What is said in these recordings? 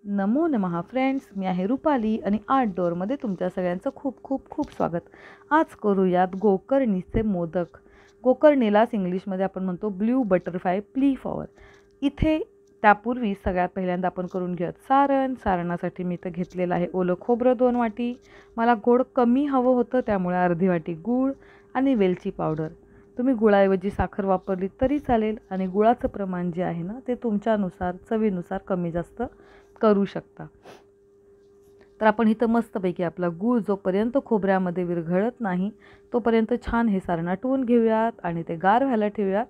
नमो नमः फ्रेंड्स, मी आहे रुपाली आणि आर्टडोअरमध्ये तुमच्या सगळ्यांचं खूप खूप खूप स्वागत. आज करूयात गोकर्णीचे मोदक. गोकर्णीलाच इंग्लिशमध्ये आपण म्हणतो ब्ल्यू बटरफ्लाय प्ली फ्लॉवर. इथे त्यापूर्वी सगळ्यात पहिल्यांदा आपण करून घेऊयात सारण. सारणासाठी मी इथं घेतलेलं आहे ओलं खोबरं 2 वाटी. मला गोड कमी हवं होतं त्यामुळे अर्धी वाटी गूळ आणि वेलची पावडर. तुम्ही गुळाऐवजी साखर वापरली तरी चालेल आणि गुळाचं प्रमाण जे आहे ना ते तुमच्यानुसार चवीनुसार कमी जास्त करू शकता. तर आपण इथं मस्तपैकी आपला गूळ जोपर्यंत खोबऱ्यामध्ये विरघळत नाही तोपर्यंत छान हे सारण आटवून घेऊयात आणि ते गार व्हायला ठेवूयात.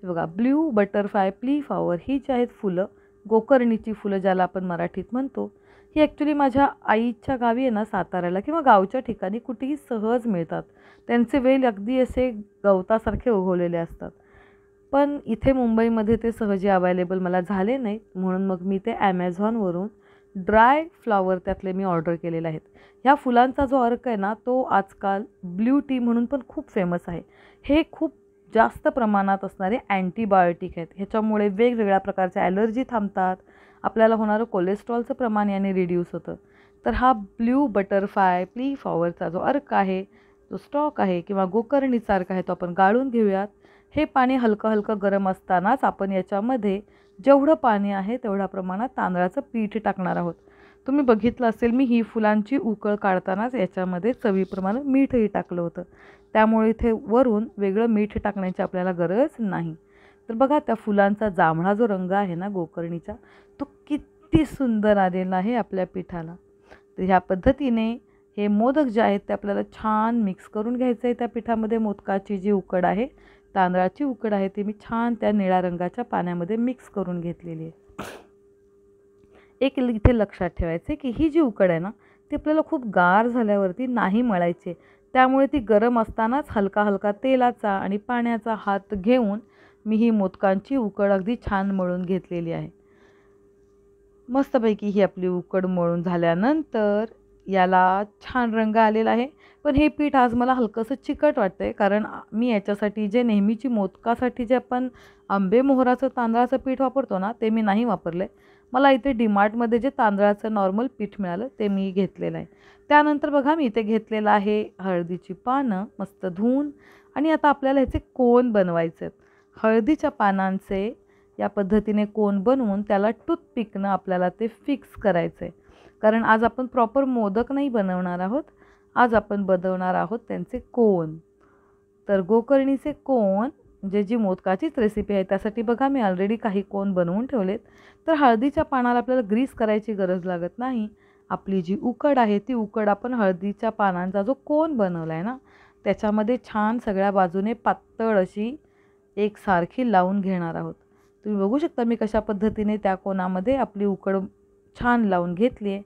हे बघा, ब्ल्यू बटरफ्लाय प्ली फ्लॉवर ही जी आहेत फुलं, गोकर्णीची फुलं ज्याला आपण मराठीत म्हणतो, ही ॲक्च्युली माझ्या आईच्या गावी आहे ना साताऱ्याला किंवा गावच्या ठिकाणी कुठेही सहज मिळतात. त्यांचे वेल अगदी असे गवतासारखे उगवलेले असतात. पण इथे मुंबईमध्ये ते सहजी अवेलेबल मला झाले नाहीत, म्हणून मग मी ते ॲमेझॉनवरून ड्राय फ्लॉवर त्यातले मी ऑर्डर केलेले आहेत. ह्या फुलांचा जो अर्क आहे ना तो आजकाल ब्ल्यू टी म्हणून पण खूप फेमस आहे. हे खूप जास्त प्रमाणात असणारे अँटीबायोटिक आहेत. ह्याच्यामुळे वेगवेगळ्या प्रकारच्या ॲलर्जी थांबतात. आपल्याला होणारं कोलेस्ट्रॉलचं प्रमाण याने रिड्यूस होतं. तर हा ब्ल्यू बटरफ्लाय प्ली फ्लॉवरचा जो अर्क आहे, जो स्टॉक आहे किंवा गोकर्णीचा अर्क आहे तो आपण गाळून घेऊयात. हे पाणी हलकं हलकं गरम असतानाच आपण याच्यामध्ये जेवढं पाणी आहे तेवढ्या प्रमाणात तांदळाचं पीठ टाकणार आहोत. तुम्ही बघितलं असेल मी ही फुलांची उकळ काढतानाच याच्यामध्ये चवीप्रमाणे मीठही टाकलं होतं. त्यामुळे इथे वरून वेगळं मीठ टाकण्याची आपल्याला गरज नाही. तर बघा, त्या फुलांचा जांभळा जो रंग आहे ना गोकर्णीचा, तो किती सुंदर आलेला आहे आपल्या पिठाला. तर ह्या पद्धतीने हे मोदक जे आहेत ते आपल्याला छान मिक्स करून घ्यायचं आहे. त्या पिठामध्ये मोदकाची जी उकड आहे, तांदळाची उकड आहे, ती मी छान त्या निळ्या रंगाच्या पाण्यामध्ये मिक्स करून घेतलेली आहे. एक इथे लक्षात ठेवायचे की ही जी उकड आहे ना ती आपल्याला खूप गार झाल्यावरती नाही मळायची. त्यामुळे ती गरम असतानाच हलका हलका तेलाचा आणि पाण्याचा हात घेऊन मी ही मोदकांची उकड अगदी छान मळून घेतलेली आहे. मस्तपैकी ही आपली उकड मळून झाल्यानंतर याला छान रंग आलेला आहे. पण हे पीठ आज मला हलकंसं चिकट वाटतं आहे, कारण मी याच्यासाठी जे नेहमीची मोदकासाठी जे आपण आंबे मोहराचं तांदळाचं पीठ वापरतो ना ते मी नाही वापरलं आहे. मला इथे डीमार्टमध्ये जे तांदळाचं नॉर्मल पीठ मिळालं ते मी घेतलेलं आहे. त्यानंतर बघा, मी इथे घेतलेलं आहे हळदीची पानं मस्त धुवून. आणि आता आपल्याला ह्याचे कोन बनवायचे आहेत. हळदीच्या पानांचे या पद्धतीने कोन बनवून त्याला टूथपिकनं आपल्याला ते फिक्स करायचं आहे. कारण आज आपण प्रॉपर मोदक नाही बनवणार आहोत, आज आपण बनवणार आहोत त्यांचे कोन. तर गोकर्णीचे कोन म्हणजे जी मोदकाचीच रेसिपी आहे त्यासाठी बघा मी ऑलरेडी काही कोन बनवून ठेवलेत. तर हळदीच्या पानाला आपल्याला ग्रीस करायची गरज लागत नाही. आपली जी उकड आहे ती उकड आपण हळदीच्या पानांचा जो कोन बनवला आहे ना त्याच्यामध्ये छान सगळ्या बाजूने पातळ अशी एकसारखी लावून घेणार आहोत. तुम्ही बघू शकता मी कशा पद्धतीने त्या कोनामध्ये आपली उकड छान लावून घेतली आहे.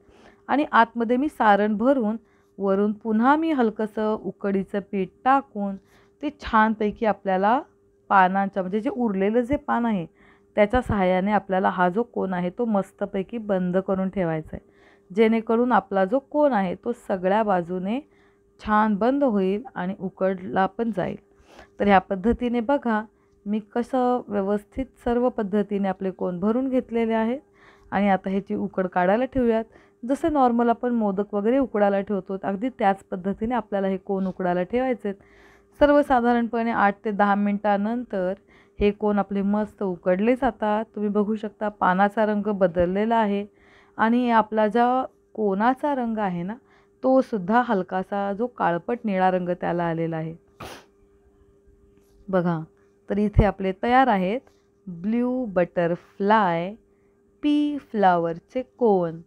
आणि आतमध्ये मी सारण भरून वरून पुन्हा मी हलकंसं उकडीचं पीठ टाकून ते छानपैकी आपल्याला पानांच्या म्हणजे जे उरलेलं जे पान आहे त्याच्या सहाय्याने आपल्याला हा जो कोन आहे तो मस्तपैकी बंद करून ठेवायचा आहे. जेणेकरून आपला जो कोन आहे तो सगळ्या बाजूने छान बंद होईल आणि उकडला पण जाईल. तर ह्या पद्धतीने बघा मी कसं व्यवस्थित सर्व पद्धतीने आपले कोन भरून घेतलेले आहेत. आणि आता ह्याची उकड काढायला ठेवूयात. जसं नॉर्मल आपण मोदक वगैरे उकडायला ठेवतो अगदी त्याच पद्धतीने आपल्याला हे कोन उकडायला ठेवायचे आहेत. सर्वसाधारणपणे 8 ते 10 मिनटानंतर हे कोन आपले मस्त उकडले जातात. तुम्ही बघू शकता पानाचा रंग बदललेला आहे आणि आपला जो कोनाचा रंग आहे ना तो सुद्धा हलकासा जो काळपट निळा रंग त्याला आलेला आहे. बघा, तर इथे आपले तयार आहेत ब्ल्यू बटरफ्लाय पी फ्लॉवरचे कोन.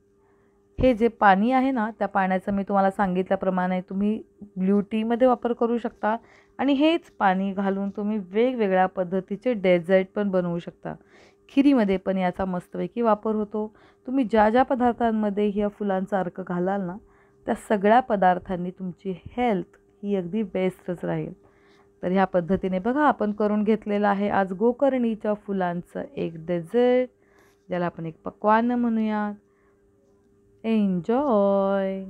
हे जे पाणी आहे ना त्या पाण्याचं मी तुम्हाला सांगितल्याप्रमाणे तुम्ही ब्ल्यू टीमध्ये वापर करू शकता आणि हेच पाणी घालून तुम्ही वेगवेगळ्या पद्धतीचे डेझर्ट पण बनवू शकता. खिरीमध्ये पण याचा मस्तपैकी वापर होतो. तुम्ही ज्या ज्या पदार्थांमध्ये ह्या फुलांचा अर्क घालाल ना त्या सगळ्या पदार्थांनी तुमची हेल्थ ही अगदी बेस्टच राहील. तर ह्या पद्धतीने बघा आपण करून घेतलेलं आहे आज गोकर्णीच्या फुलांचं एक डेझर्ट, ज्याला आपण एक पक्वान्न म्हणूयात. एन्जॉय.